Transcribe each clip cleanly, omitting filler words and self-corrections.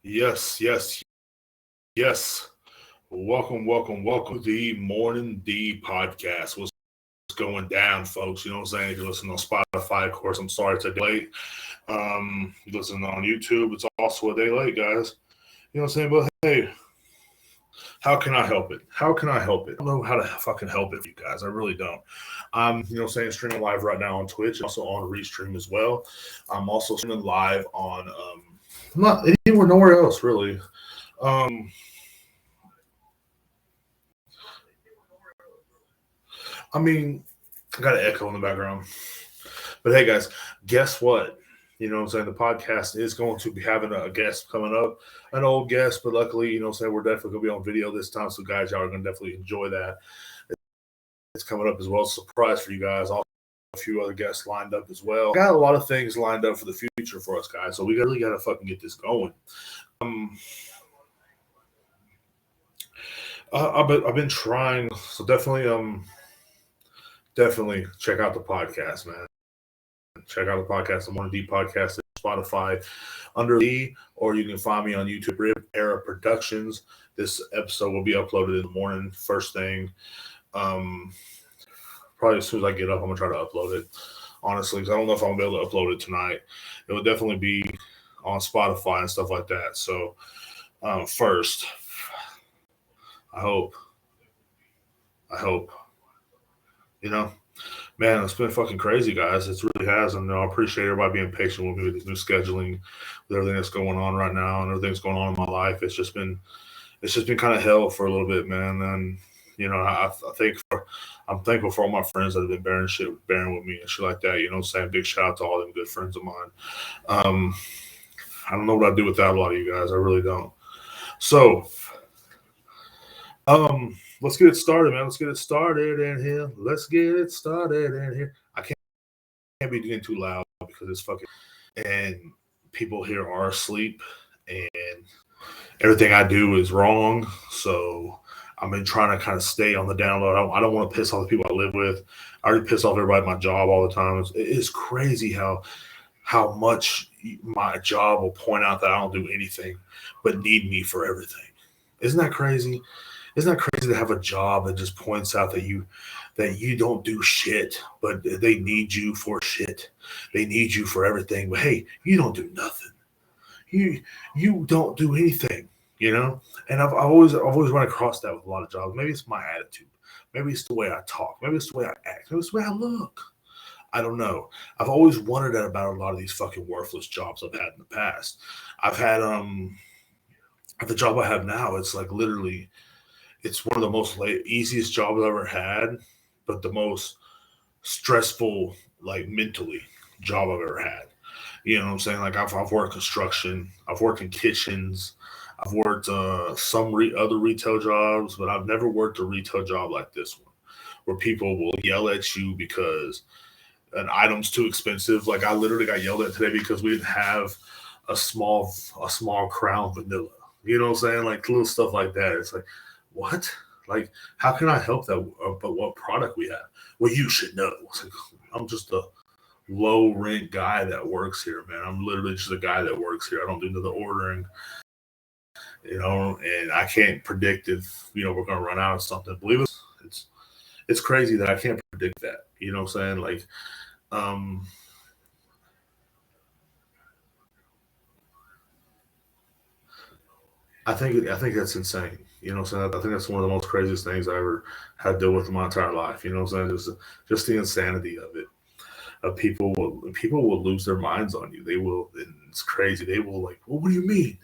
Yes. Welcome to the Morning D podcast. What's going down, folks? You know what I'm saying? If you're listening on Spotify, of course, I'm sorry it's a day late. Listening on YouTube, it's also a day late, guys. You know what I'm saying? But hey, how can I help it? How can I help it? I don't know how to fucking help it for you guys. I really don't. I'm streaming live right now on Twitch, also on Restream as well. I'm also streaming live on not anywhere, nowhere else really. Um, I mean, I got an echo in the background. But hey, guys, guess what? You know what I'm saying? The podcast is going to be having a guest coming up, an old guest, but luckily, you know what I'm saying, we're definitely going to be on video this time. So, guys, y'all are going to definitely enjoy that. It's coming up as well. Surprise for you guys. Also, a few other guests lined up as well. Got a lot of things lined up for the future for us, guys. So, we really got to fucking get this going. Um, I've been trying. So, definitely check out the podcast, man. Check out the podcast, the Morning D podcast, at Spotify under the, or you can find me on YouTube, Rib Era Productions. This episode will be uploaded in the morning, first thing. Um, Probably as soon as I get up, I'm gonna try to upload it. Honestly, because I don't know if I'm gonna be able to upload it tonight. It will definitely be on Spotify and stuff like that. So, first, I hope, I hope, you know, man, it's been fucking crazy, guys. It really has, and I appreciate everybody being patient with me with this new scheduling, with everything that's going on right now, and everything's going on in my life. It's just been kind of hell for a little bit, man. And I think I'm thankful for all my friends that have been bearing with me and shit like that. You know, what I'm saying big shout out to all them good friends of mine. Um, I don't know what I'd do without a lot of you guys. I really don't. So, let's get it started, man. Let's get it started in here. Let's get it started in here. I can't be getting too loud because it's fucking and people here are asleep and everything I do is wrong. So I've been trying to kind of stay on the download. I don't want to piss off the people I live with. I already piss off everybody at my job all the time. It's crazy how much my job will point out that I don't do anything but need me for everything. Isn't that crazy? Isn't that crazy to have a job that just points out that you don't do shit, but they need you for shit. They need you for everything. But hey, you don't do nothing. You don't do anything, you know. And I've always run across that with a lot of jobs. Maybe it's my attitude. Maybe it's the way I talk. Maybe it's the way I act. Maybe it's the way I look. I don't know. I've always wondered that about a lot of these fucking worthless jobs I've had in the past. I've had the job I have now. It's like literally, it's one of the most easiest jobs I've ever had, but the most stressful, like mentally, job I've ever had. You know what I'm saying? Like I've worked construction, I've worked in kitchens, I've worked some other retail jobs, but I've never worked a retail job like this one, where people will yell at you because an item's too expensive. Like I literally got yelled at today because we didn't have a small a small crown vanilla. You know what I'm saying? Like little stuff like that. It's like, what? Like, how can I help that? But what product we have? Well, you should know. It's like, I'm just a low rent guy that works here, man. I'm literally just a guy that works here. I don't do the ordering, and I can't predict if we're gonna run out of something. Believe it, it's it's crazy that I can't predict that. You know what I'm saying? Like, um, I think that's insane. You know what I'm saying? I think that's one of the most craziest things I ever had to deal with in my entire life. You know what I'm saying? Just the insanity of it. People will lose their minds on you. They will, and it's crazy. They will like, well, what do you mean?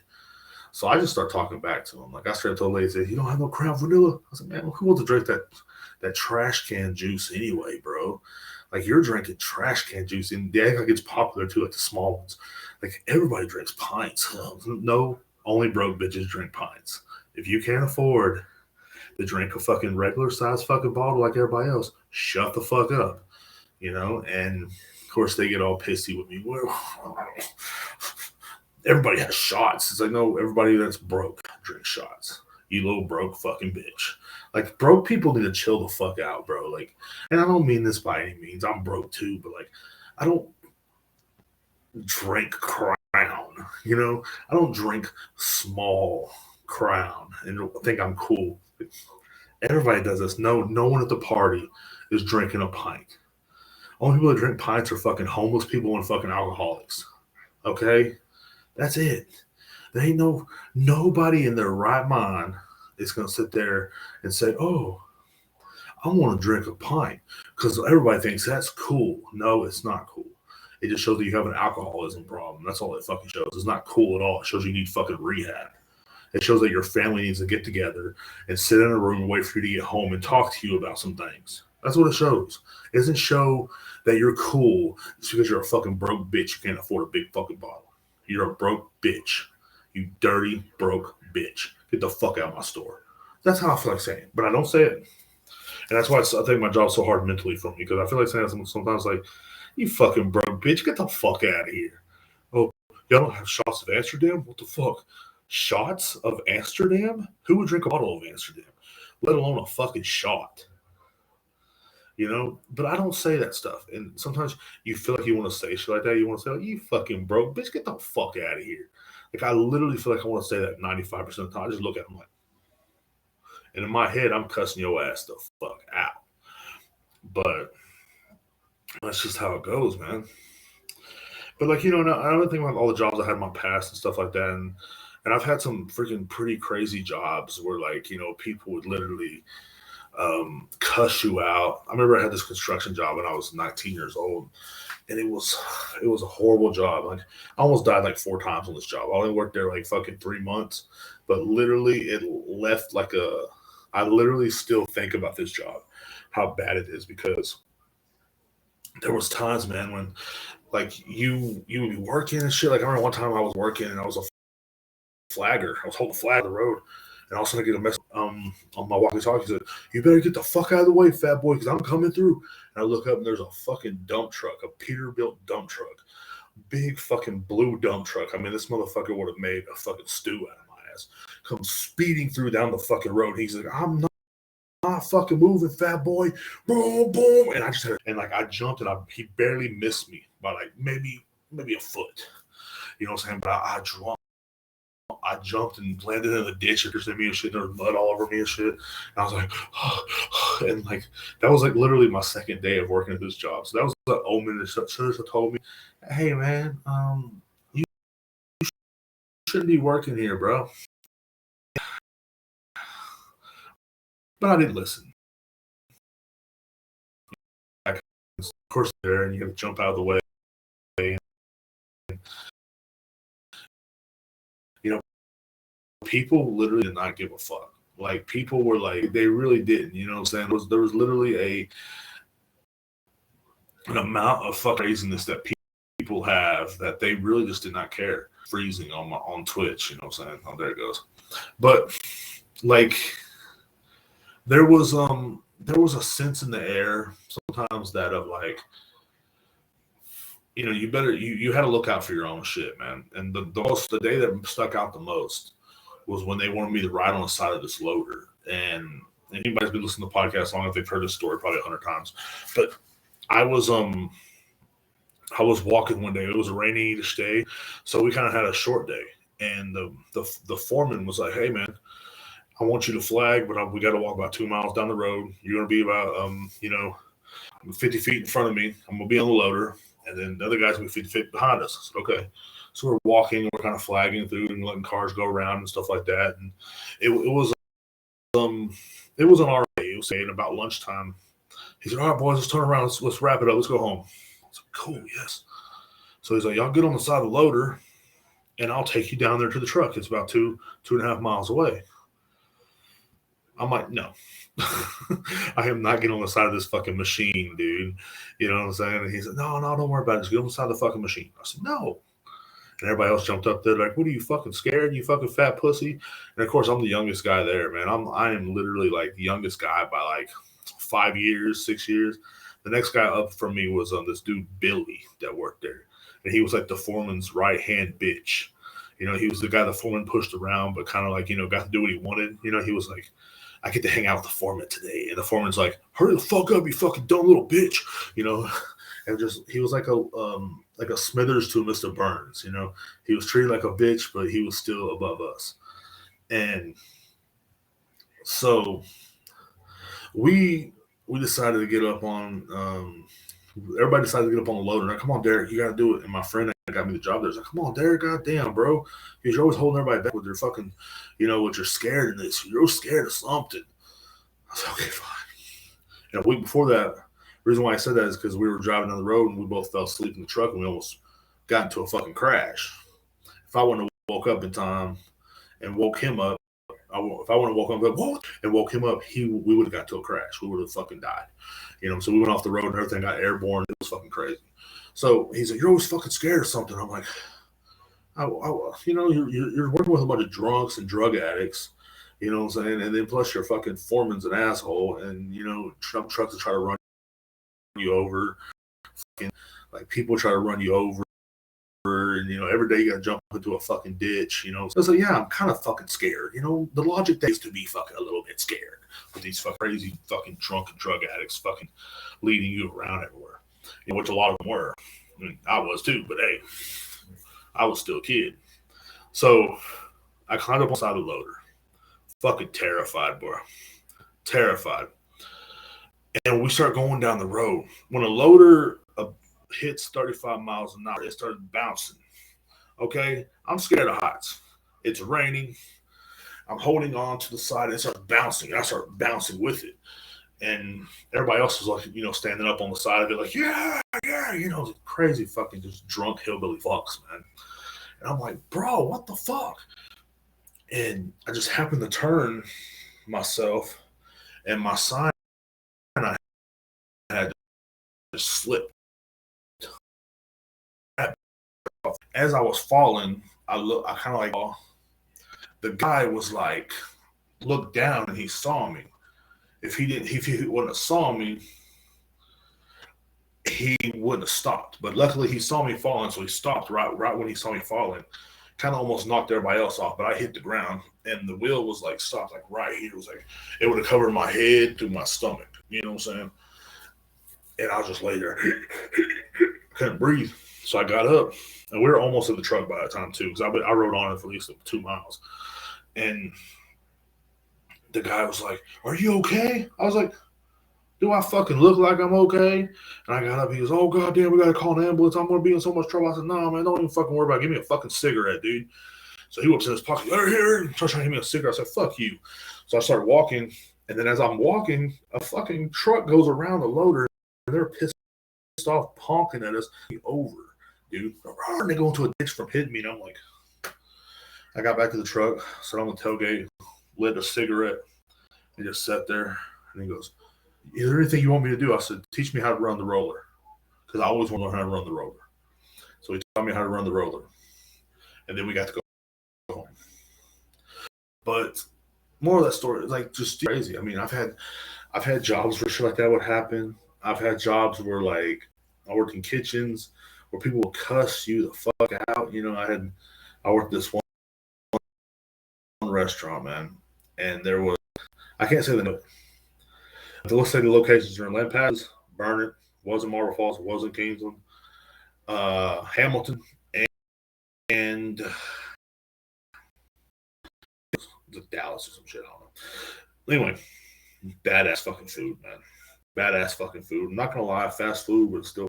So I just start talking back to them. Like I straight up told the lady, said, "You don't have no Crown Vanilla." I said, "Man, who wants to drink that trash can juice anyway, bro? Like you're drinking trash can juice, and they act like it's popular too, like the small ones. Like everybody drinks pints. No, only broke bitches drink pints. If you can't afford to drink a fucking regular size fucking bottle like everybody else, shut the fuck up, And of course they get all pissy with me. Well, everybody has shots. It's like, no, everybody that's broke drinks shots. You little broke fucking bitch. Like broke people need to chill the fuck out, bro. Like, and I don't mean this by any means. I'm broke too, but like, I don't drink Crown. I don't drink small Crown and think I'm cool. Everybody does this. No one at the party is drinking a pint. Only people that drink pints are fucking homeless people and fucking alcoholics. Okay, that's it. There ain't nobody in their right mind is gonna sit there and say, "Oh, I want to drink a pint," because everybody thinks that's cool. No, it's not cool. It just shows that you have an alcoholism problem. That's all it fucking shows. It's not cool at all. It shows you need fucking rehab. It shows that your family needs to get together and sit in a room and wait for you to get home and talk to you about some things. That's what it shows. It doesn't show that you're cool just because you're a fucking broke bitch. You can't afford a big fucking bottle. You're a broke bitch. You dirty, broke bitch. Get the fuck out of my store. That's how I feel like saying it. But I don't say it. And that's why I think my job's so hard mentally for me, because I feel like saying sometimes like, "You fucking broke bitch, get the fuck out of here." Oh, y'all don't have shots of Amsterdam? What the fuck? Shots of Amsterdam? Who would drink a bottle of Amsterdam? Let alone a fucking shot. But I don't say that stuff. And sometimes you feel like you want to say shit like that. You want to say, like, "You fucking broke bitch, get the fuck out of here." Like, I literally feel like I want to say that 95% of the time. I just look at them like, and in my head, I'm cussing your ass the fuck out. But that's just how it goes, man. But like, another thing about all the jobs I had in my past and stuff like that, and I've had some freaking pretty crazy jobs where, like, people would literally cuss you out. I remember I had this construction job when I was 19 years old, and it was a horrible job. Like, I almost died like 4 times on this job. I only worked there like fucking 3 months, but literally it left like I literally still think about this job, how bad it is, because there was times, man, when like you would be working and shit. Like, I remember one time I was working and I was a flagger. I was holding a flag on the road, and all of a sudden I get a message on my walkie-talkie. He said, "You better get the fuck out of the way, fat boy, because I'm coming through." And I look up and there's a fucking dump truck, a Peterbilt dump truck, big fucking blue dump truck. I mean, this motherfucker would have made a fucking stew out of my ass. Comes speeding through down the fucking road. He's like, "I'm not fucking moving, fat boy." Boom, boom. And I just had, and like, I jumped, and he barely missed me by like maybe a foot. You know what I'm saying? But I jumped and landed in the ditch and me and shit. There was mud all over me and shit. And I was like, and like, that was like literally my second day of working at this job. So that was the omen that should have told me, "Hey man, you shouldn't be working here, bro." But I didn't listen. Of course, there, and you got to jump out of the way. You know, people literally did not give a fuck. Like, people were like, they really didn't. You know what I'm saying? There was literally an amount of fuck craziness that people have that they really just did not care. Freezing on Twitch, you know what I'm saying? Oh, there it goes. But like, there was a sense in the air sometimes that of like, you had to look out for your own shit, man. And the day that stuck out the most was when they wanted me to ride on the side of this loader. And anybody's been listening to the podcast long enough, they've heard this story probably 100 times. But I was walking one day. It was a rainy-ish day, so we kind of had a short day. And the foreman was like, "Hey man, I want you to flag, but we got to walk about 2 miles down the road. You're gonna be about 50 feet in front of me. I'm gonna be on the loader, and then the other guys will be 50 feet behind us." I said, "Okay." So we're walking, and we're kind of flagging through and letting cars go around and stuff like that. And it was an RA. It was saying about lunchtime. He said, "All right, boys, let's turn around. Let's wrap it up. Let's go home." I was like, "Cool, yes." So he's like, "Y'all get on the side of the loader, and I'll take you down there to the truck. It's about 2.5 miles away." I'm like, "No." I am not getting on the side of this fucking machine, dude. You know what I'm saying? And he said, "No, don't worry about it. Just get on the side of the fucking machine." I said, "No." And everybody else jumped up there like, "What are you, fucking scared? You fucking fat pussy?" And of course, I'm the youngest guy there, man. I am literally like the youngest guy by like 5 years, 6 years. The next guy up from me was this dude Billy that worked there, and he was like the foreman's right hand bitch. He was the guy the foreman pushed around, but kind of like got to do what he wanted. He was like, "I get to hang out with the foreman today," and the foreman's like, "Hurry the fuck up, you fucking dumb little bitch," and just he was like a Smithers to Mr. Burns. You know, he was treated like a bitch, but he was still above us. And so we we decided to get up on. Everybody decided to get up on the loader. Like, come on, Derek, you got to do it. And my friend that got me the job there was like, come on, Derek, goddamn, bro, because you're always holding everybody back with your fucking, with your scared in this. You're scared of something. I was like, okay, fine. And a week before that, the reason why I said that is because we were driving down the road and we both fell asleep in the truck and we almost got into a fucking crash. If I wouldn't have woke up in time and woke him up, if I wouldn't have woken up and woke him up, we would have got to a crash. We would have fucking died. So we went off the road and everything got airborne. It was fucking crazy. So he's like, you're always fucking scared of something. I'm like, you're working with a bunch of drunks and drug addicts. You know what I'm saying? And then plus your fucking foreman's an asshole, and trucks will try to run you over. Fucking, like people try to run you over, and every day you gotta jump into a fucking ditch. So yeah, I'm kind of fucking scared. The logic is to be fucking a little bit scared with these fucking crazy fucking drunk and drug addicts fucking leading you around everywhere. Which a lot of them were. I mean, I was too, but hey, I was still a kid. So I climbed up on the side of the loader. Fucking terrified, bro. Terrified. And we start going down the road. When a loader hits 35 miles an hour, it starts bouncing. Okay? I'm scared of heights. It's raining. I'm holding on to the side and it starts bouncing. I start bouncing with it. And everybody else was like, standing up on the side of it, like, yeah, crazy fucking just drunk hillbilly fucks, man. And I'm like, bro, what the fuck? And I just happened to turn myself, and my sign I had just slipped. As I was falling, I kind of like, the guy was like, looked down and he saw me. If he wouldn't have saw me, he wouldn't have stopped. But luckily he saw me falling, so he stopped right when he saw me falling. Kind of almost knocked everybody else off, but I hit the ground and the wheel was like stopped like right here. It was like it would have covered my head to my stomach. You know what I'm saying? And I was just lay there, couldn't breathe. So I got up, and we were almost at the truck by that time too, because I rode on it for at least 2 miles. And the guy was like, "Are you okay?" I was like, "Do I fucking look like I'm okay?" And I got up. He goes, "Oh goddamn, we gotta call an ambulance. I'm gonna be in so much trouble." I said, "No, man, don't even fucking worry about it. Give me a fucking cigarette, dude." So he whips in his pocket, here, and tries to hand me a cigarette. I said, "Fuck you." So I started walking, and then as I'm walking, a fucking truck goes around the loader, and they're pissed off, honking at us over, dude. And they go into a ditch from hitting me, and I'm like, I got back to the truck, sat on the tailgate, lit a cigarette, and just sat there. And he goes, "Is there anything you want me to do?" I said, "Teach me how to run the roller," because I always want to learn how to run the roller. So he taught me how to run the roller, and then we got to go home. But more of that story is like just crazy. I mean, I've had jobs where shit like that would happen. I've had jobs where like I worked in kitchens where people will cuss you the fuck out. I worked this one restaurant, man, and there was, I can't say the name. Let's say the locations are in Lampasas, Burnet, wasn't Marble Falls, wasn't Kingsland, Hamilton, and Dallas or some shit. I don't know. Anyway, badass fucking food, man. Badass fucking food. I'm not gonna lie, fast food, but still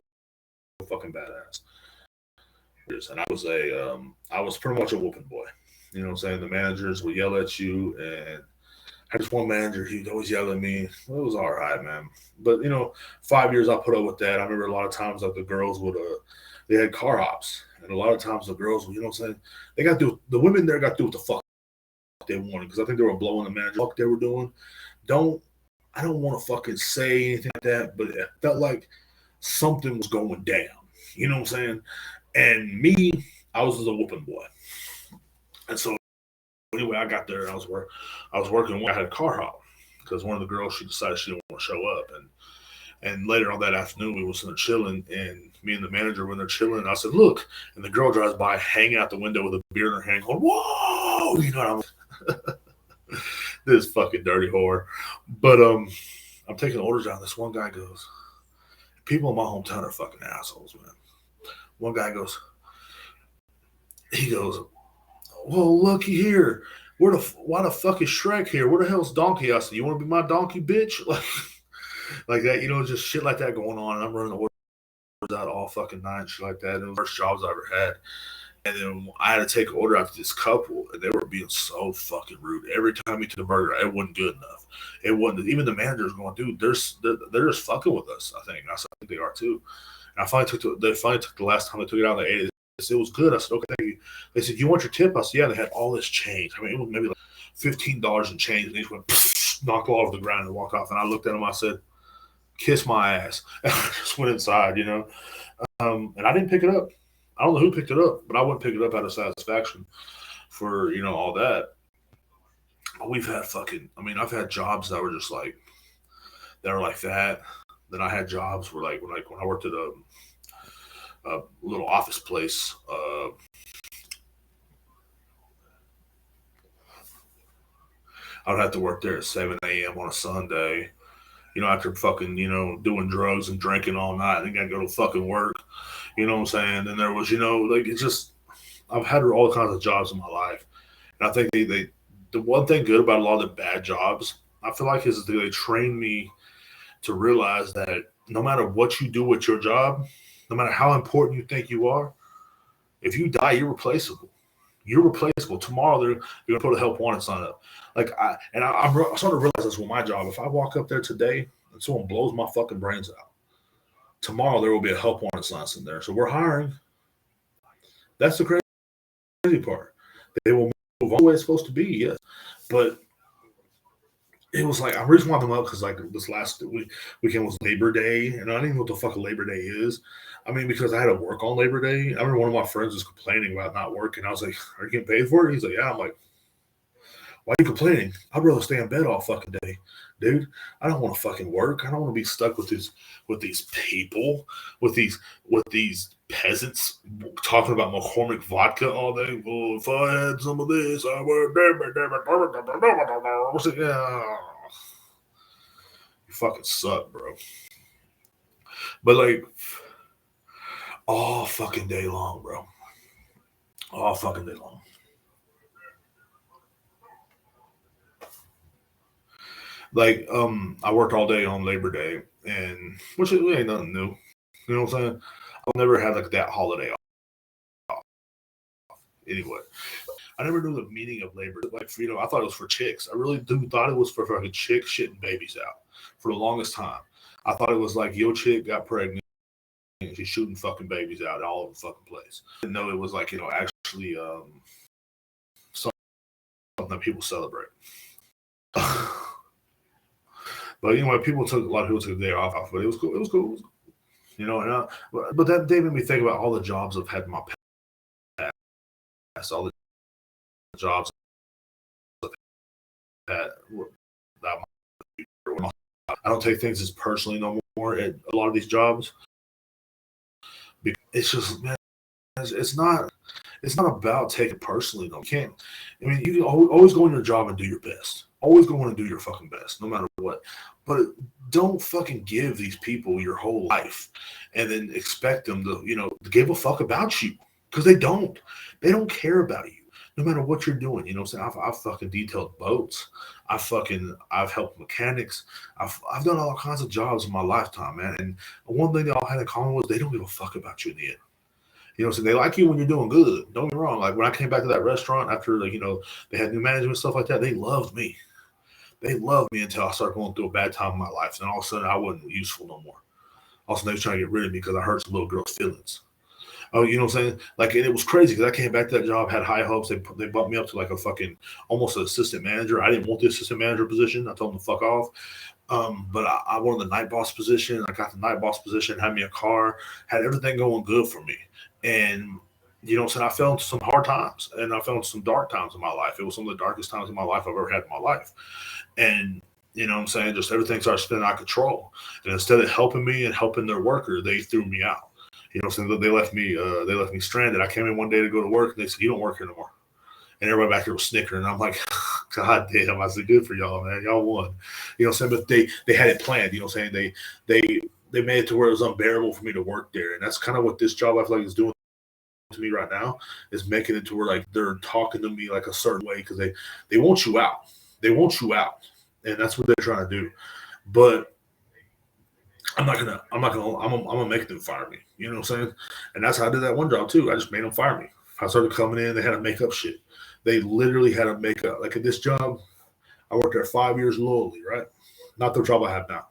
fucking badass. And I was pretty much a whooping boy. You know what I'm saying? The managers would yell at you, and I had this one manager, he'd always yell at me. Well, it was all right, man. But 5 years I put up with that. I remember a lot of times like the girls would they had car hops, and a lot of times the girls would, they got to do, the women there got to do what the fuck they wanted, because I think they were blowing the manager fuck they were doing. I don't want to fucking say anything like that, but it felt like something was going down. You know what I'm saying? And me, I was just a whooping boy. And so anyway, I got there and I was working. I had a car hop because one of the girls, she decided she didn't want to show up. And later on that afternoon, we were sitting there chilling, and me and the manager were there chilling. And I said, "Look," and the girl drives by, hanging out the window with a beer in her hand, going, "Whoa!" I'm this fucking dirty whore. But I'm taking orders down. This one guy goes, People in my hometown are fucking assholes, man. One guy goes, he goes, well, looky here. Why the fuck is Shrek here? Where the hell's Donkey? I said, you want to be my donkey, bitch? Like that, just shit like that going on. And I'm running the orders out all fucking night and shit like that. And it was the first jobs I ever had. And then I had to take an order out to this couple, and they were being so fucking rude. Every time we took a burger, it wasn't good enough. It wasn't. Even the managers going, dude, they're just fucking with us. I think they are too. And they finally took the last time they took it out. They ate it. It was good. I said, okay, thank you. They said, you want your tip? I said, yeah. They had all this change. I mean, it was maybe like $15 in change. And they just went, knocked all over the ground and walked off. And I looked at them. I said, kiss my ass. And I just went inside, and I didn't pick it up. I don't know who picked it up, but I wouldn't pick it up out of satisfaction for, all that. We've had I've had jobs that were just like, that were like that. Then I had jobs where when I worked at a little office place, I would have to work there at 7 a.m. on a Sunday, after fucking, doing drugs and drinking all night, and then gotta go to fucking work. You know what I'm saying? And there was, it's just, I've had all kinds of jobs in my life. And I think the one thing good about a lot of the bad jobs, I feel like, is they train me to realize that no matter what you do with your job, no matter how important you think you are, if you die, you're replaceable. You're replaceable. Tomorrow they're gonna put a help wanted sign up. I'm starting to realize this with my job. If I walk up there today and someone blows my fucking brains out, tomorrow there will be a help wanted sign in there. So we're hiring. That's the crazy part. They will move on the way it's supposed to be, yes. But it was like, I'm reason why I'm up because this last weekend was Labor Day, and I didn't even know what the fuck a Labor Day is. I mean, because I had to work on Labor Day. I remember one of my friends was complaining about not working. I was like, are you getting paid for it? He's like, yeah. I'm like, why are you complaining? I'd rather stay in bed all fucking day, dude. I don't want to fucking work. I don't want to be stuck with these people, with these peasants talking about McCormick vodka all day. Well, if I had some of this, I would. Yeah, you fucking suck, bro. But all fucking day long, bro. All fucking day long. I worked all day on Labor Day, and which ain't nothing new. You know what I'm saying? I've never had that holiday off. Anyway, I never knew the meaning of labor. I thought it was for chicks. I really thought it was for fucking chicks shitting babies out for the longest time. I thought it was like your chick got pregnant and she's shooting fucking babies out all over the fucking place. I didn't know it was actually something that people celebrate. But anyway, a lot of people took the day off, but it was cool. It was cool. But that day made me think about all the jobs I've had in my past, all the jobs I've had. I don't take things as personally no more at a lot of these jobs. It's just, man, it's not about taking it personally. No, you can't. I mean, you can always go in your job and do your best. Always go in and do your fucking best, no matter what. But don't fucking give these people your whole life and then expect them to, give a fuck about you, because they don't. They don't care about you, no matter what you're doing. You know what I'm saying? I've fucking detailed boats. I've helped mechanics. I've done all kinds of jobs in my lifetime, man. And one thing they all had in common was they don't give a fuck about you in the end. So they like you when you're doing good. Don't get me wrong. Like when I came back to that restaurant after, they had new management, stuff like that, they loved me. They loved me until I started going through a bad time in my life. And all of a sudden, I wasn't useful no more. All of a sudden, they were trying to get rid of me because I hurt some little girl's feelings. Oh, you know what I'm saying? And it was crazy because I came back to that job, had high hopes. They bumped me up to a fucking almost an assistant manager. I didn't want the assistant manager position. I told them to fuck off. But I wanted the night boss position. I got the night boss position, had me a car, had everything going good for me. And I fell into some hard times, and I fell into some dark times in my life. It was some of the darkest times in my life I've ever had in my life. And just everything started spinning out of control. And instead of helping me and helping their worker, they threw me out. They left me stranded. I came in one day to go to work, and they said, "You don't work here no more." And everybody back here was snickering. And I'm like, God damn! I said, "Good for y'all, man. Y'all won." But they had it planned. They they made it to where it was unbearable for me to work there, and that's kind of what this job I feel like is doing to me right now, is making it to where like they're talking to me like a certain way because they want you out, they want you out, and that's what they're trying to do. But I'm gonna make them fire me. You know what I'm saying? And that's how I did that one job too. I just made them fire me. I started coming in, they had to make up shit. They literally had to make up. Like at this job, I worked there 5 years locally, right? Not the job I have now,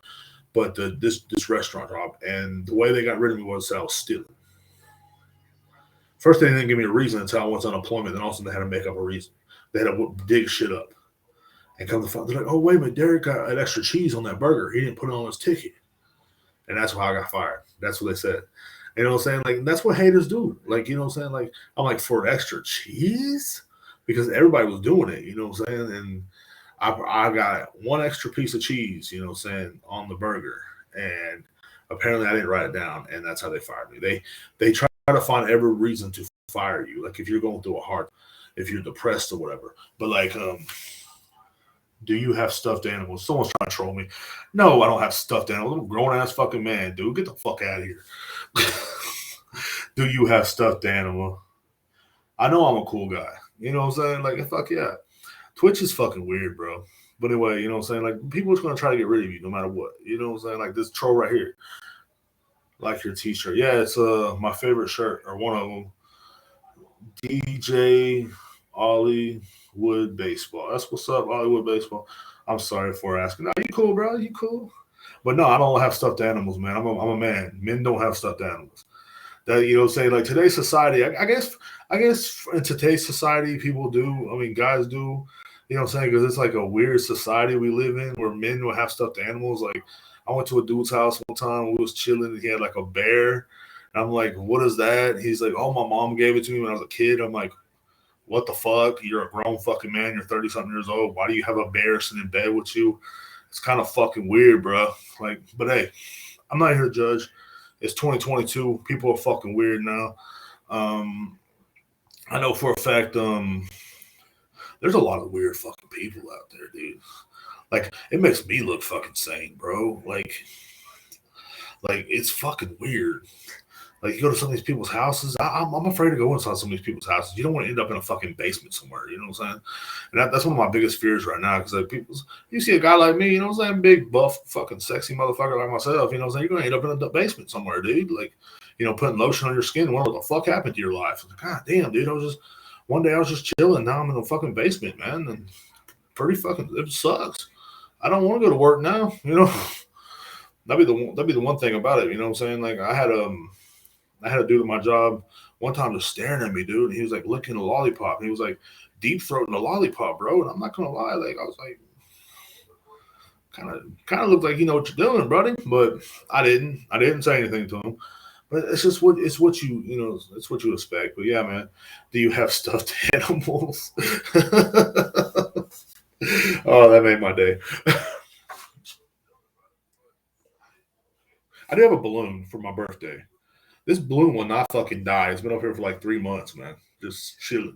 but this restaurant job. And the way they got rid of me was that I was stealing. First, they didn't give me a reason until I went on unemployment. Then also they had to make up a reason. They had to dig shit up and come to find. They're like, "Oh wait a minute, Derek got an extra cheese on that burger. He didn't put it on his ticket," and that's why I got fired. That's what they said. You know what I'm saying? Like that's what haters do. Like you know what I'm saying? Like I'm like for extra cheese because everybody was doing it. You know what I'm saying? And I got one extra piece of cheese. You know what I'm saying on the burger, and apparently I didn't write it down, and that's how they fired me. They try to find every reason to fire you. Like if you're going through a hard, if you're depressed or whatever. But like, do you have stuffed animals? Someone's trying to troll me. No, I don't have stuffed animals. I'm a grown ass fucking man, dude. Get the fuck out of here. Do you have stuffed animal? I know I'm a cool guy. You know what I'm saying? Like, fuck yeah. Twitch is fucking weird, bro. But anyway, you know what I'm saying? Like, people are going to try to get rid of you no matter what. You know what I'm saying? Like, this troll right here. Like your t-shirt. Yeah, it's my favorite shirt, or one of them. DJ Hollywood Baseball. That's what's up, Hollywood Baseball. I'm sorry for asking. No, you cool, bro? You cool? But no, I don't have stuffed animals, man. I'm a man. Men don't have stuffed animals. That you know, say like today's society. I guess in today's society, people do. I mean, guys do. You know what I'm saying? Because it's like a weird society we live in where men will have stuffed animals. Like I went to a dude's house one time. We was chilling. And he had like a bear. And I'm like, what is that? He's like, oh, my mom gave it to me when I was a kid. I'm like, what the fuck? You're a grown fucking man. You're 30 something years old. Why do you have a bear sitting in bed with you? It's kind of fucking weird, bro. Like, but hey, I'm not here to judge. It's 2022. People are fucking weird now. I know for a fact, there's a lot of weird fucking people out there, dude. Like, it makes me look fucking sane, bro. Like it's fucking weird. Like you go to some of these people's houses. I'm afraid to go inside some of these people's houses. You don't want to end up in a fucking basement somewhere. You know what I'm saying? And that's one of my biggest fears right now. Because like you see a guy like me, you know what I'm saying, big buff, fucking sexy motherfucker like myself. You know what I'm saying? You're gonna end up in a basement somewhere, dude. Like, you know, putting lotion on your skin. Wondering what the fuck happened to your life? Like, God damn, dude. One day I was just chilling. Now I'm in a fucking basement, man. And pretty fucking. It sucks. I don't want to go to work now. You know. That'd be the one thing about it. You know what I'm saying? Like I had a dude at my job one time just staring at me, dude. And he was like licking a lollipop. And he was like deep throating a lollipop, bro. And I'm not gonna lie, like I was like, kind of looked like you know what you're doing, buddy. But I didn't say anything to him. But it's just what it's what you expect. But yeah, man. Do you have stuffed animals? Oh, that made my day. I do have a balloon for my birthday. This balloon will not fucking die. It's been up here for like 3 months, man. Just chilling.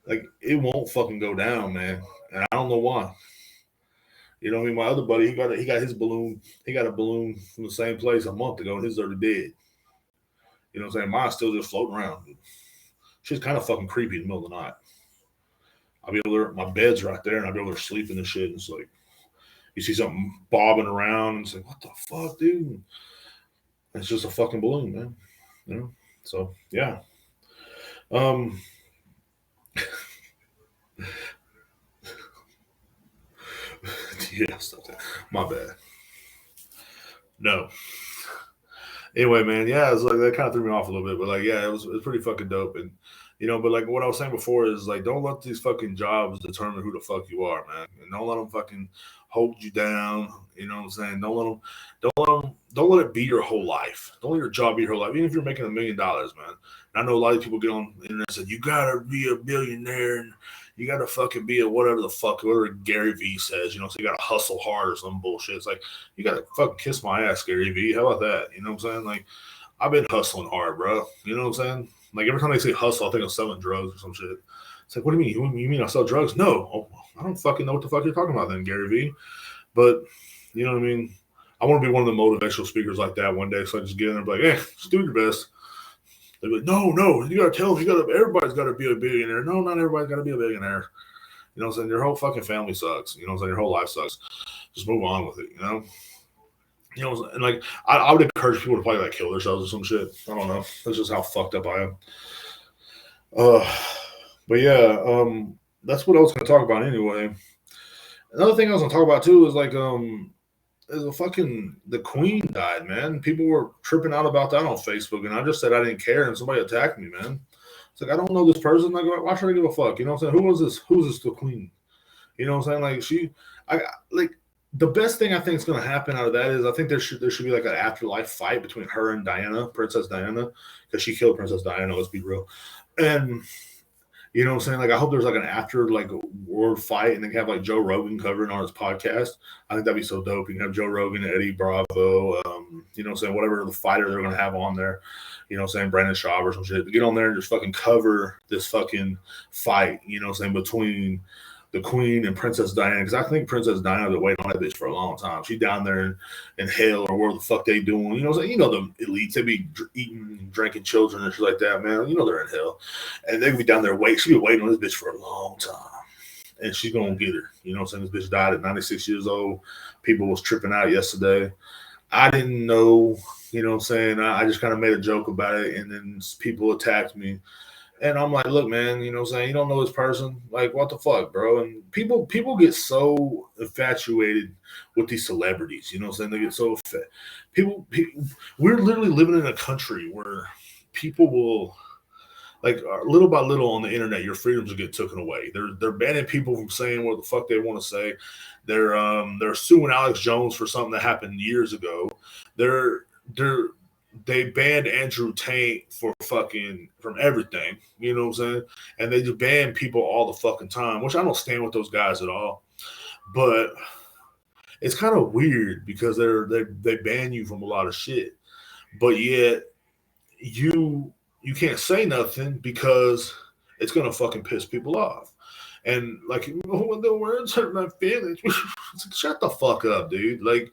Like it won't fucking go down, man. And I don't know why. You know what I mean? My other buddy, he got his balloon. He got a balloon from the same place a month ago, and his already dead. You know what I'm saying? Mine's still just floating around. She's kind of fucking creepy in the middle of the night. I'll be able to. My bed's right there, and I'll be able to sleep in the shit. And it's like you see something bobbing around, and it's like, what the fuck, dude? It's just a fucking balloon, man. You know. So yeah. Um. Yeah, stop that. My bad. No. Anyway, man, yeah, it's like that kind of threw me off a little bit, but like, yeah, it was pretty fucking dope, and you know, but like what I was saying before is like, don't let these fucking jobs determine who the fuck you are, man, and don't let them fucking hold you down. You know what I'm saying? Don't let it be your whole life. Don't let your job be your whole life, even if you're making $1 million, man. And I know a lot of people get on the internet and say you gotta be a billionaire and you gotta fucking be a whatever Gary V says, you know, so you gotta hustle hard or some bullshit. It's like you gotta fucking kiss my ass, Gary V. How about that? You know what I'm saying? Like I've been hustling hard, bro. You know what I'm saying? Like every time they say hustle, I think I'm selling drugs or some shit. It's like, what do you mean? You mean I sell drugs? No, I don't fucking know what the fuck you're talking about then, Gary V. But you know what I mean? I want to be one of the motivational speakers like that one day. So I just get in there and be like, hey, just do your best. They're like, no, you gotta tell them, everybody's gotta be a billionaire. No, not everybody's gotta be a billionaire. You know what I'm saying? Your whole fucking family sucks. You know what I'm saying? Your whole life sucks. Just move on with it, you know? You know, and like I would encourage people to probably like kill themselves or some shit. I don't know. That's just how fucked up I am. Uh, but yeah, that's what I was gonna talk about anyway. Another thing I was gonna talk about too is like is a fucking the Queen died, man. People were tripping out about that on Facebook, and I just said I didn't care, and somebody attacked me, man. It's like I don't know this person. Like, why should I give a fuck? You know what I'm saying? Who was this? Who's this? The Queen? You know what I'm saying? Like I like the best thing I think is going to happen out of that is I think there should be like an afterlife fight between her and Diana, Princess Diana, because she killed Princess Diana. Let's be real, and you know what I'm saying? Like, I hope there's like an after like world fight, and they can have like Joe Rogan covering on his podcast. I think that'd be so dope. You can have Joe Rogan, Eddie Bravo, you know what I'm saying? Whatever the fighter they're gonna have on there, you know what I'm saying? Brandon Shaw or some shit. Get on there and just fucking cover this fucking fight, you know what I'm saying? Between the Queen and Princess Diana, because I think Princess Diana been waiting on that bitch for a long time. She down there in hell or where the fuck they doing. You know what I'm saying? You know the elites, they be eating, drinking children and shit like that, man. You know they're in hell. And they be down there waiting. She be waiting on this bitch for a long time. And she's going to get her. You know what I'm saying? This bitch died at 96 years old. People was tripping out yesterday. I didn't know, you know what I'm saying? I just kind of made a joke about it. And then people attacked me. And I'm like, look, man, you know what I'm saying? You don't know this person. Like, what the fuck, bro? And people get so infatuated with these celebrities. You know what I'm saying? They get so people we're literally living in a country where people will like little by little on the internet, your freedoms will get taken away. They're banning people from saying what the fuck they want to say. They're suing Alex Jones for something that happened years ago. They're they banned Andrew Tate for fucking from everything, you know what I'm saying? And they just ban people all the fucking time, which I don't stand with those guys at all. But it's kind of weird because they ban you from a lot of shit, but yet you can't say nothing because it's gonna fucking piss people off. And like, oh, the words hurt my feelings. Shut the fuck up, dude. Like,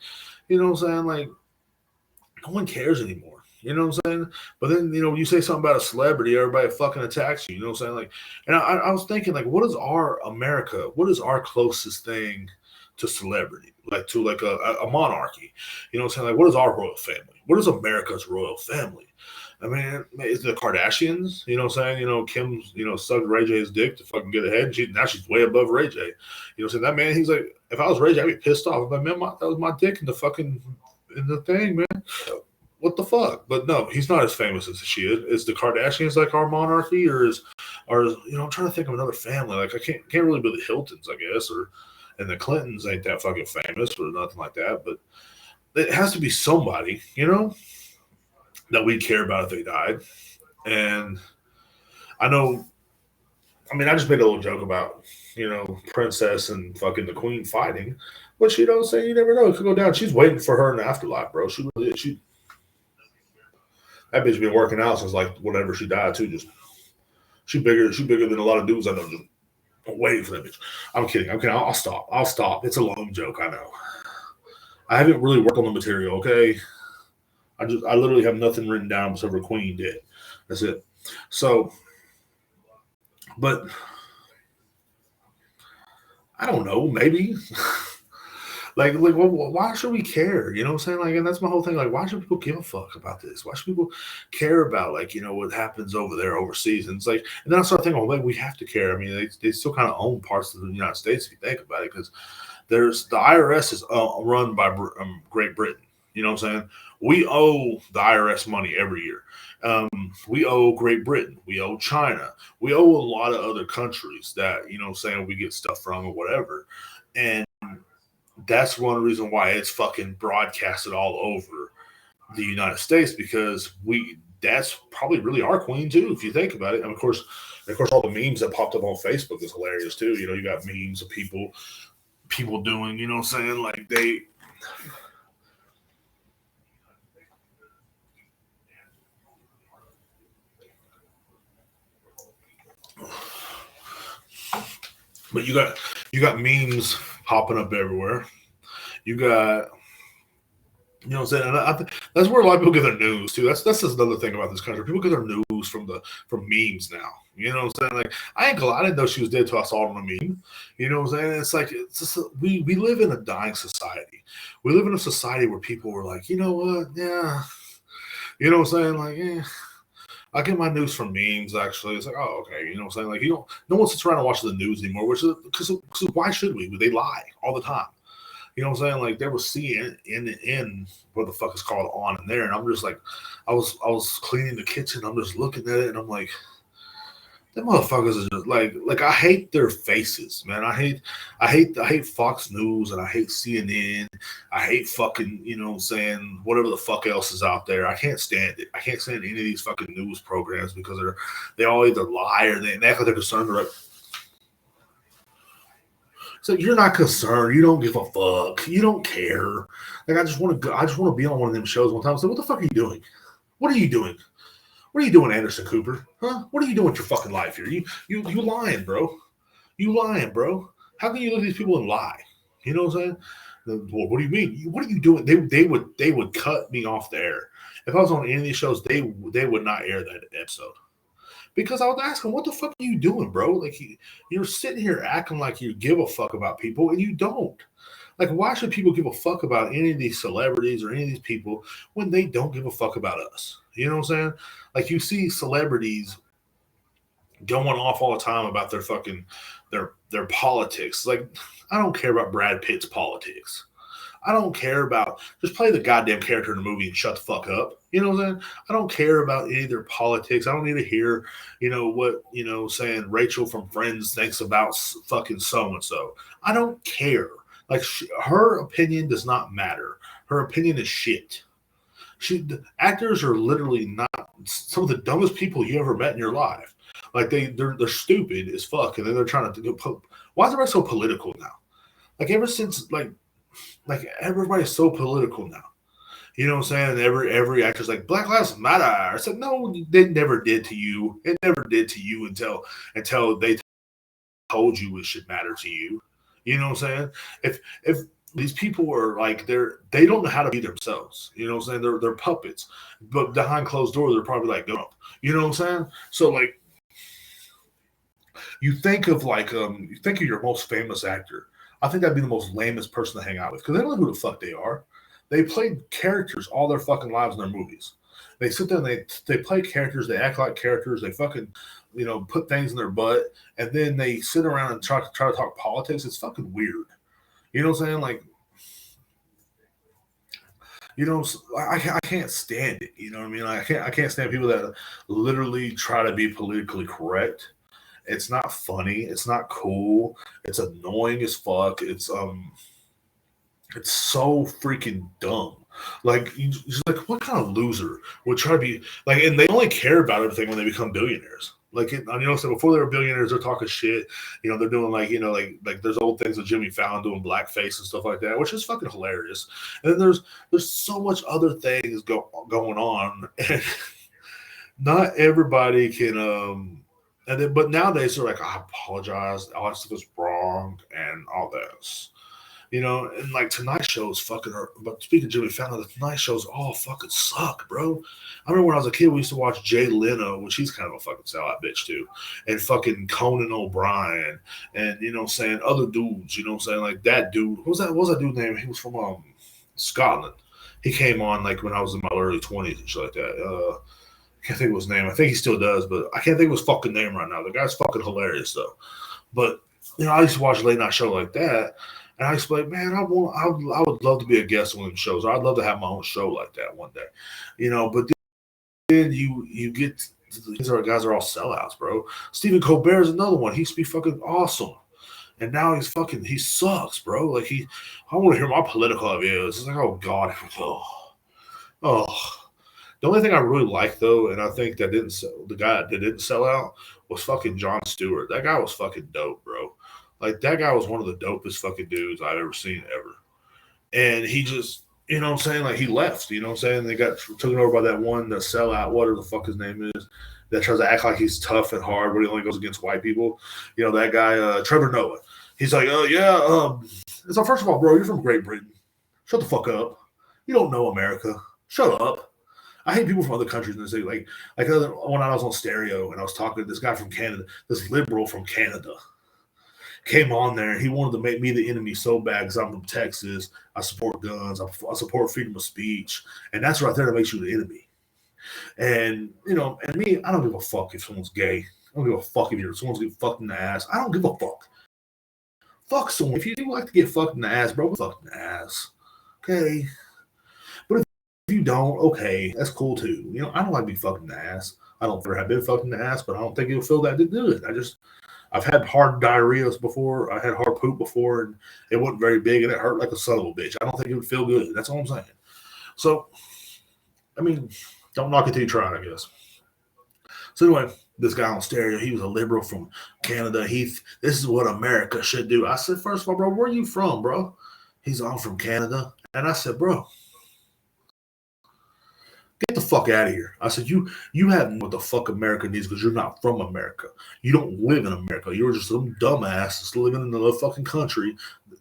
you know what I'm saying? Like, no one cares anymore. You know what I'm saying? But then, you know, you say something about a celebrity, everybody fucking attacks you. You know what I'm saying? Like, and I was thinking, like, what is our America? What is our closest thing to celebrity? Like to like a monarchy? You know what I'm saying? Like, what is our royal family? What is America's royal family? I mean, it's the Kardashians. You know what I'm saying? You know, Kim's, you know, sucked Ray J's dick to fucking get ahead. And now she's way above Ray J. You know what I'm saying? That man, he's like, if I was Ray J, I'd be pissed off. I'm like, man, that was my dick in the fucking in the thing, man. What the fuck? But no, he's not as famous as she is. Is the Kardashians like our monarchy, or you know, I'm trying to think of another family. Like I can't really be the Hiltons, I guess, or and the Clintons ain't that fucking famous or nothing like that. But it has to be somebody, you know, that we care about if they died. And I know, I mean, I just made a little joke about, you know, Princess and fucking the Queen fighting, but you know, say you never know, it could go down. She's waiting for her in the afterlife, bro. She really is. That bitch been working out since like whenever she died too. Just she bigger than a lot of dudes I know. Just waiting for that bitch. I'm kidding. I'll stop. I'll stop. It's a lame joke. I know. I haven't really worked on the material. Okay. I literally have nothing written down except for Queen did. That's it. So, but I don't know. Maybe. Like, well, why should we care? You know what I'm saying? Like, and that's my whole thing. Like, why should people give a fuck about this? Why should people care about, like, you know, what happens over there overseas? And it's like, and then I start thinking, well, maybe we have to care. I mean, they still kind of own parts of the United States if you think about it, because there's the IRS is run by Great Britain. You know what I'm saying? We owe the IRS money every year. We owe Great Britain. We owe China. We owe a lot of other countries that, you know what I'm saying, we get stuff from or whatever. And that's one reason why it's fucking broadcasted all over the United States, because that's probably really our queen too, if you think about it. And of course, all the memes that popped up on Facebook is hilarious too. You know, you got memes of people doing, you know what I'm saying, like they. But you got memes popping up everywhere. You got You know what I'm saying? And I that's where a lot of people get their news too. That's just another thing about this country. People get their news from memes now. You know what I'm saying? Like I ain't gonna, I didn't know she was dead till I saw it on a meme. You know what I'm saying? It's like it's just we live in a dying society. We live in a society where people were like, you know what? Yeah, you know what I'm saying? Like, yeah. I get my news from memes. Actually, it's like, oh, okay. You know what I'm saying? Like, you don't. No one sits around and watches the news anymore. Which is because why should we? They lie all the time. You know what I'm saying? Like, there was in what the fuck is called on in there, and I'm just like, I was cleaning the kitchen. I'm just looking at it, and I'm like, them motherfuckers are just like I hate their faces, man. I hate Fox News and I hate CNN. I hate fucking, you know what I'm saying, whatever the fuck else is out there. I can't stand it. I can't stand any of these fucking news programs because they all either lie or they act like they're concerned. They're like, so you're not concerned. You don't give a fuck. You don't care. Like I just want to go. I just want to be on one of them shows one time. So what the fuck are you doing? What are you doing? What are you doing, Anderson Cooper? Huh? What are you doing with your fucking life here? You lying, bro. You lying, bro. How can you look at these people and lie? You know what I'm saying? Well, what do you mean? What are you doing? They would cut me off the air. If I was on any of these shows, they would not air that episode. Because I was asking, what the fuck are you doing, bro? Like you're sitting here acting like you give a fuck about people and you don't. Like, why should people give a fuck about any of these celebrities or any of these people when they don't give a fuck about us? You know what I'm saying? Like, you see celebrities going off all the time about their fucking their politics. Like, I don't care about Brad Pitt's politics. I don't care about just play the goddamn character in the movie and shut the fuck up. You know what I'm saying? I don't care about any of their politics. I don't need to hear, what, saying Rachel from Friends thinks about fucking so and so. I don't care. Like her opinion does not matter. Her opinion is shit. The actors are literally not some of the dumbest people you ever met in your life. Like they're stupid as fuck, and then they're trying to go. Why is everybody so political now? Like ever since like everybody's so political now. You know what I'm saying? Every actor's like Black Lives Matter. It's like no, they never did to you. It never did to you until they told you it should matter to you. You know what I'm saying? If these people are like they don't know how to be themselves. You know what I'm saying? They're puppets. But behind closed doors, they're probably like, no. You know what I'm saying? So like you think of your most famous actor. I think that'd be the most lamest person to hang out with because they don't know who the fuck they are. They played characters all their fucking lives in their movies. They sit there and they play characters. They act like characters. They fucking put things in their butt, and then they sit around and try to talk politics. It's fucking weird. You know what I'm saying? Like, I can't stand it. You know what I mean? Like, I can't stand people that literally try to be politically correct. It's not funny. It's not cool. It's annoying as fuck. It's so freaking dumb. Like, just like what kind of loser would try to be like? And they only care about everything when they become billionaires. Like, so before they were billionaires, they're talking shit. They're doing like there's old things with Jimmy Fallon doing blackface and stuff like that, which is fucking hilarious. And then there's so much other things going on, and not everybody can and then but nowadays they're like, I apologize, all that stuff is wrong and all this. And like Tonight Show's fucking. But speaking of Jimmy Fallon, the Tonight Show's all fucking suck, bro. I remember when I was a kid, we used to watch Jay Leno, which he's kind of a fucking sellout bitch too, and fucking Conan O'Brien, and saying other dudes, saying like that dude. What was that dude name? He was from Scotland. He came on like when I was in my early 20s and shit like that. I can't think of his name. I think he still does, but I can't think of his fucking name right now. The guy's fucking hilarious though. But I used to watch a late night show like that. And I explained, man, I would love to be a guest on them shows. I'd love to have my own show like that one day, But then you get these guys are all sellouts, bro. Stephen Colbert is another one. He used to be fucking awesome, and now he sucks, bro. Like I want to hear my political views. It's like, oh god, oh. The only thing I really like though, and I think the guy that didn't sell out was fucking Jon Stewart. That guy was fucking dope, bro. Like that guy was one of the dopest fucking dudes I've ever seen ever. And he just, what I'm saying? Like he left, what I'm saying? They got taken over by that one, the sellout, whatever the fuck his name is, that tries to act like he's tough and hard, but he only goes against white people. That guy, Trevor Noah. He's like, oh yeah, so first of all, bro, you're from Great Britain. Shut the fuck up. You don't know America. Shut up. I hate people from other countries and they say when I was on stereo and I was talking to this guy from Canada, this liberal from Canada came on there. He wanted to make me the enemy so bad because I'm from Texas. I support guns. I support freedom of speech, and that's right there that makes you the enemy. And and me, I don't give a fuck if someone's gay. I don't give a fuck if someone's getting fucked in the ass. I don't give a fuck. Fuck someone. If you do like to get fucked in the ass, bro, fuck in the ass. Okay. But if you don't, okay, that's cool too. I don't like to be fucked in the ass. I don't ever have been fucked in the ass, but I don't think it'll feel that good. I've had hard diarrheas before. I had hard poop before, and it wasn't very big, and it hurt like a son of a bitch. I don't think it would feel good. That's all I'm saying. So, I mean, don't knock it till you try it, I guess. So anyway, this guy on stereo, he was a liberal from Canada. This is what America should do. I said, first of all, bro, where are you from, bro? He's all from Canada. And I said, bro, get the fuck out of here. I said, you have what the fuck America needs because you're not from America. You don't live in America. You're just some dumbass that's living in another fucking country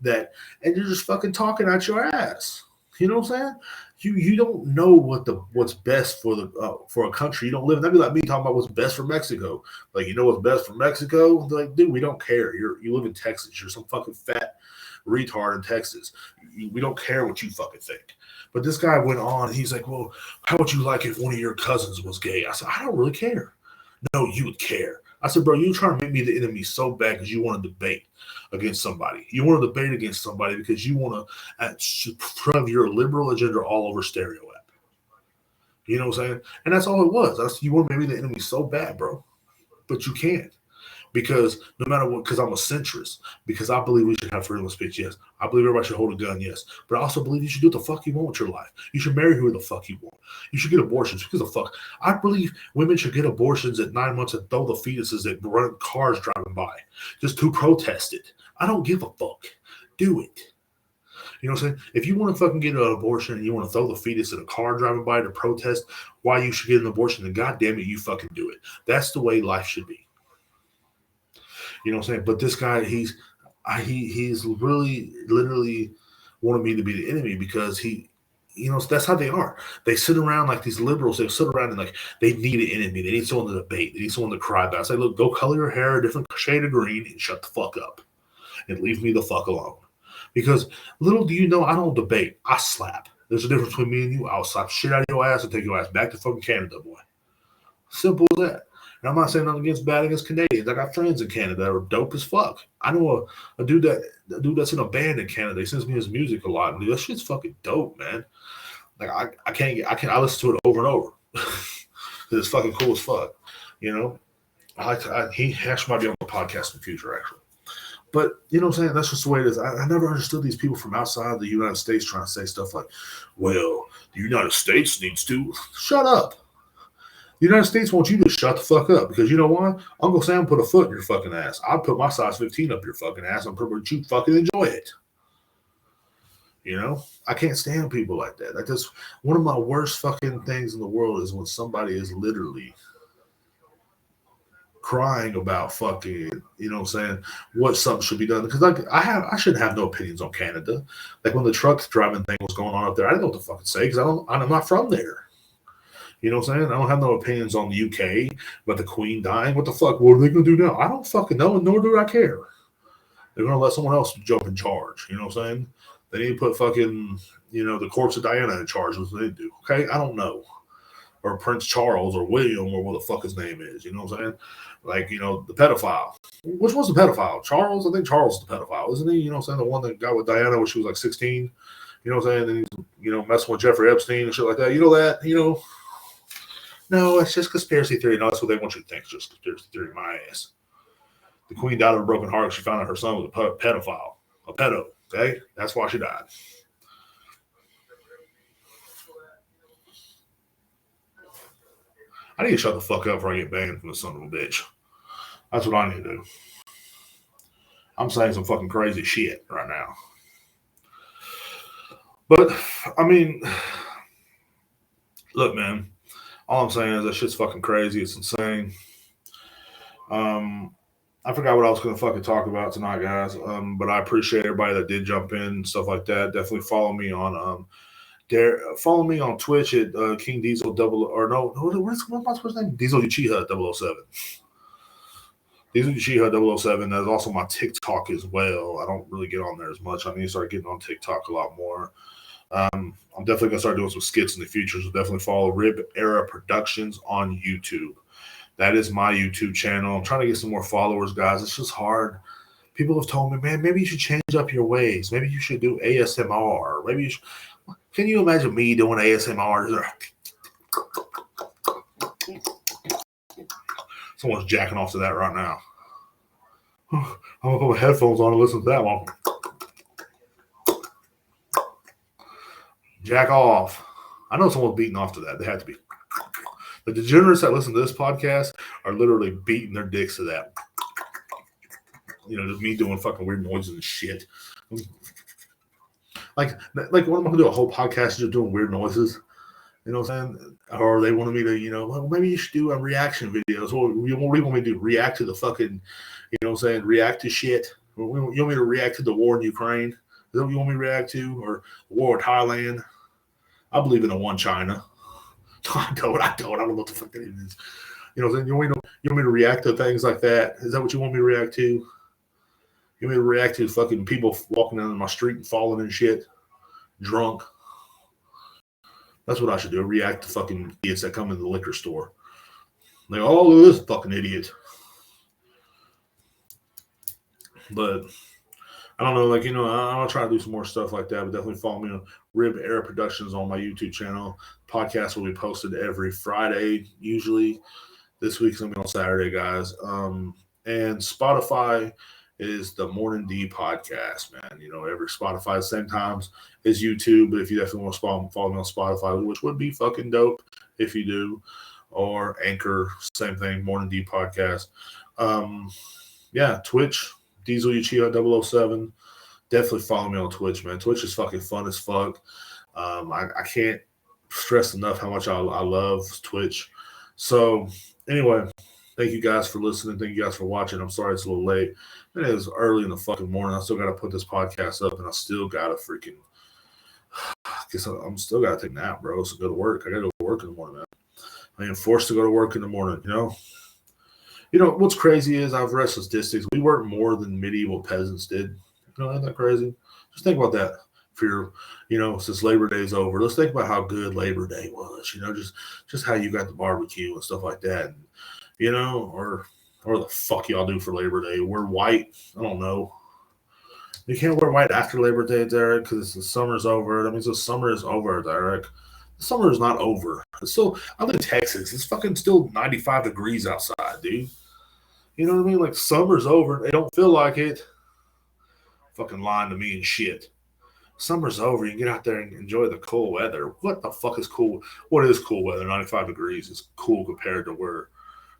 and you're just fucking talking out your ass. You know what I'm saying? You don't know what's best for a country you don't live in. That'd be like me talking about what's best for Mexico. Like, you know what's best for Mexico? Like, dude, we don't care. You live in Texas. You're some fucking fat retard in Texas. We don't care what you fucking think. But this guy went on. He's like, well, how would you like if one of your cousins was gay? I said, I don't really care. No, you would care. I said, bro, you're trying to make me the enemy so bad because you want to debate against somebody. You want to debate against somebody because you want to shove your liberal agenda all over stereo app. You know what I'm saying? And that's all it was. You want to make me the enemy so bad, bro. But you can't. Because no matter what, because I'm a centrist, because I believe we should have freedom of speech, yes. I believe everybody should hold a gun, yes. But I also believe you should do what the fuck you want with your life. You should marry who the fuck you want. You should get abortions. Because the fuck. I believe women should get abortions at 9 months and throw the fetuses at run cars driving by just to protest it. I don't give a fuck. Do it. You know what I'm saying? If you want to fucking get an abortion and you want to throw the fetus in a car driving by to protest why you should get an abortion, then goddamn it, you fucking do it. That's the way life should be. You know what I'm saying? But this guy, he's really literally wanted me to be the enemy because that's how they are. They sit around like these liberals. They sit around and like they need an enemy. They need someone to debate. They need someone to cry about. I say, look, go color your hair a different shade of green and shut the fuck up and leave me the fuck alone. Because little do you know, I don't debate. I slap. There's a difference between me and you. I'll slap shit out of your ass and take your ass back to fucking Canada, boy. Simple as that. And I'm not saying nothing bad against Canadians. I got friends in Canada that are dope as fuck. I know a dude that's in a band in Canada. He sends me his music a lot, and that shit's fucking dope, man. Like I listen to it over and over. It's fucking cool as fuck. You know, he actually might be on the podcast in the future, actually. But you know what I'm saying? That's just the way it is. I never understood these people from outside the United States trying to say stuff like, "Well, the United States needs to shut up." The United States wants you to shut the fuck up because you know why? Uncle Sam put a foot in your fucking ass. I'd put my size 15 up your fucking ass and put you fucking enjoy it. You know? I can't stand people like that. Like that's one of my worst fucking things in the world is when somebody is literally crying about fucking, you know what I'm saying, what something should be done. Because like I shouldn't have no opinions on Canada. Like when the truck driving thing was going on up there, I didn't know what to fucking say because I'm not from there. You know what I'm saying? I don't have no opinions on the UK, but the Queen dying. What the fuck? What are they going to do now? I don't fucking know, and nor do I care. They're going to let someone else jump in charge. You know what I'm saying? They need to put fucking, the corpse of Diana in charge. What they do. Okay? I don't know. Or Prince Charles or William or what the fuck his name is. You know what I'm saying? Like, the pedophile. Which was the pedophile? Charles? I think Charles is the pedophile, isn't he? You know what I'm saying? The one that got with Diana when she was like 16. You know what I'm saying? And he's, messing with Jeffrey Epstein and shit like that. You know that? No, it's just conspiracy theory. No, that's what they want you to think. It's just conspiracy theory, my ass. The queen died of a broken heart. She found out her son was a pedophile. A pedo, okay? That's why she died. I need to shut the fuck up before I get banned from the son of a bitch. That's what I need to do. I'm saying some fucking crazy shit right now. But, I mean, look, man. All I'm saying is that shit's fucking crazy. It's insane. I forgot what I was going to fucking talk about tonight, guys. But I appreciate everybody that did jump in and stuff like that. Definitely follow me on Follow me on Twitch at King Diesel double or no, what's my Twitch name? Diesel Uchiha 007. Diesel Uchiha 007. That's also my TikTok as well. I don't really get on there as much. I need to start getting on TikTok a lot more. I'm definitely gonna start doing some skits in the future. So definitely follow Rib Era Productions on YouTube. That is my YouTube channel. I'm trying to get some more followers, guys. It's just hard. People have told me, man, maybe you should change up your ways. Maybe you should do ASMR. Maybe you should. Can you imagine me doing ASMR? Someone's jacking off to that right now. I'm gonna put my headphones on and listen to that one. Jack off. I know someone's beating off to that. They had to be. The degenerates that listen to this podcast are literally beating their dicks to that. You know, just me doing fucking weird noises and shit. Like what am I gonna do? A whole podcast just doing weird noises? You know what I'm saying? Or they wanted me to, you know, well, maybe you should do a reaction videos. What do you want me to do? React to the fucking, you know what I'm saying? React to shit. You want me to react to the war in Ukraine? Is that what you want me to react to? Or the war in Thailand? I believe in a one China. I don't know what the fuck that is. You know what I'm saying? You want me to react to things like that? Is that what you want me to react to? You want me to react to fucking people walking down my street and falling and shit? Drunk? That's what I should do. React to fucking idiots that come into the liquor store. Like, oh, look at this fucking idiot. But I don't know, like, you know, I'll try to do some more stuff like that, but definitely follow me on Rib Era Productions on my YouTube channel. Podcast will be posted every Friday, usually. This week's going to be on Saturday, guys. And Spotify is the Morning D podcast, man. You know, every Spotify, the same times as YouTube, but if you definitely want to follow me on Spotify, which would be fucking dope if you do, or Anchor, same thing, Morning D podcast. Yeah, Twitch, Diesel Uchiha 007. Definitely follow me on Twitch, man. Twitch is fucking fun as fuck. I can't stress enough how much I love Twitch. So anyway, thank you guys for listening. Thank you guys for watching. I'm sorry it's a little late. It is early in the fucking morning. I still got to put this podcast up, and I still got to freaking. I guess I'm still got to take a nap, bro. So go to work. I got to go to work in the morning, man. I am forced to go to work in the morning. You know what's crazy is I've read statistics. We work more than medieval peasants did. You know, isn't that crazy? Just think about that. For since Labor Day is over, let's think about how good Labor Day was. You know, just how you got the barbecue and stuff like that. And, you know, or the fuck y'all do for Labor Day? Wear white? I don't know. You can't wear white after Labor Day, Derek, because the summer's over. That means the summer is over, Derek. The summer is not over. It's still, I'm in Texas. It's fucking still 95 degrees outside, dude. You know what I mean? Like, summer's over. They don't feel like it. Fucking lying to me and shit. Summer's over. You can get out there and enjoy the cool weather. What the fuck is cool? What is cool weather? 95 degrees is cool compared to where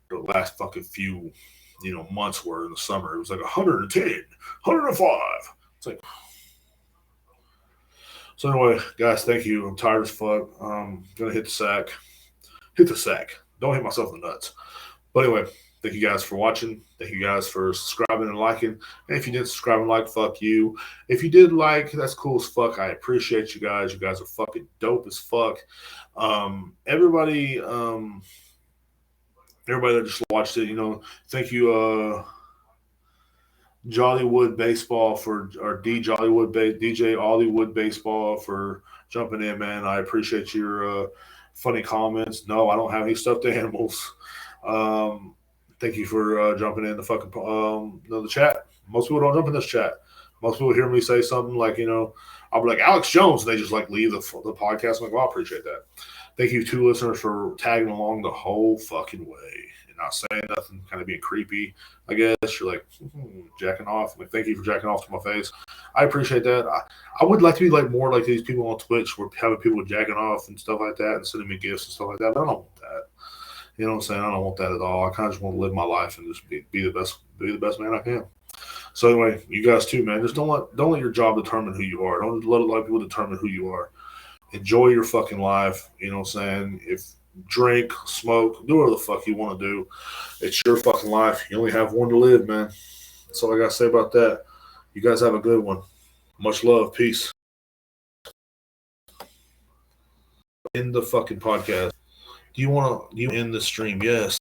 the last fucking few, months were in the summer. It was like 110, 105. It's like. So anyway, guys, thank you. I'm tired as fuck. I'm gonna hit the sack. Hit the sack. Don't hit myself in the nuts. But anyway, thank you guys for watching. Thank you guys for subscribing and liking. And if you didn't subscribe and like, fuck you. If you did like, that's cool as fuck. I appreciate you guys. You guys are fucking dope as fuck. Everybody that just watched it, thank you, Jollywood Baseball DJ Hollywood Baseball for jumping in, man. I appreciate your funny comments. No, I don't have any stuffed animals. Thank you for jumping in the fucking the chat. Most people don't jump in this chat. Most people hear me say something like, I'll be like Alex Jones, and they just like leave the podcast. I'm like, well, I appreciate that. Thank you to listeners for tagging along the whole fucking way and not saying nothing, kind of being creepy. I guess you're like jacking off. I'm like, thank you for jacking off to my face. I appreciate that. I would like to be like more like these people on Twitch, where having people jacking off and stuff like that, and sending me gifts and stuff like that. But I don't want that. You know what I'm saying? I don't want that at all. I kind of just want to live my life and just be the best man I can. So anyway, you guys too, man. Just don't let your job determine who you are. Don't let a lot of people determine who you are. Enjoy your fucking life. You know what I'm saying? If drink, smoke, do whatever the fuck you want to do. It's your fucking life. You only have one to live, man. That's all I got to say about that. You guys have a good one. Much love. Peace. end the fucking podcast. Do you want to end the stream? Yes.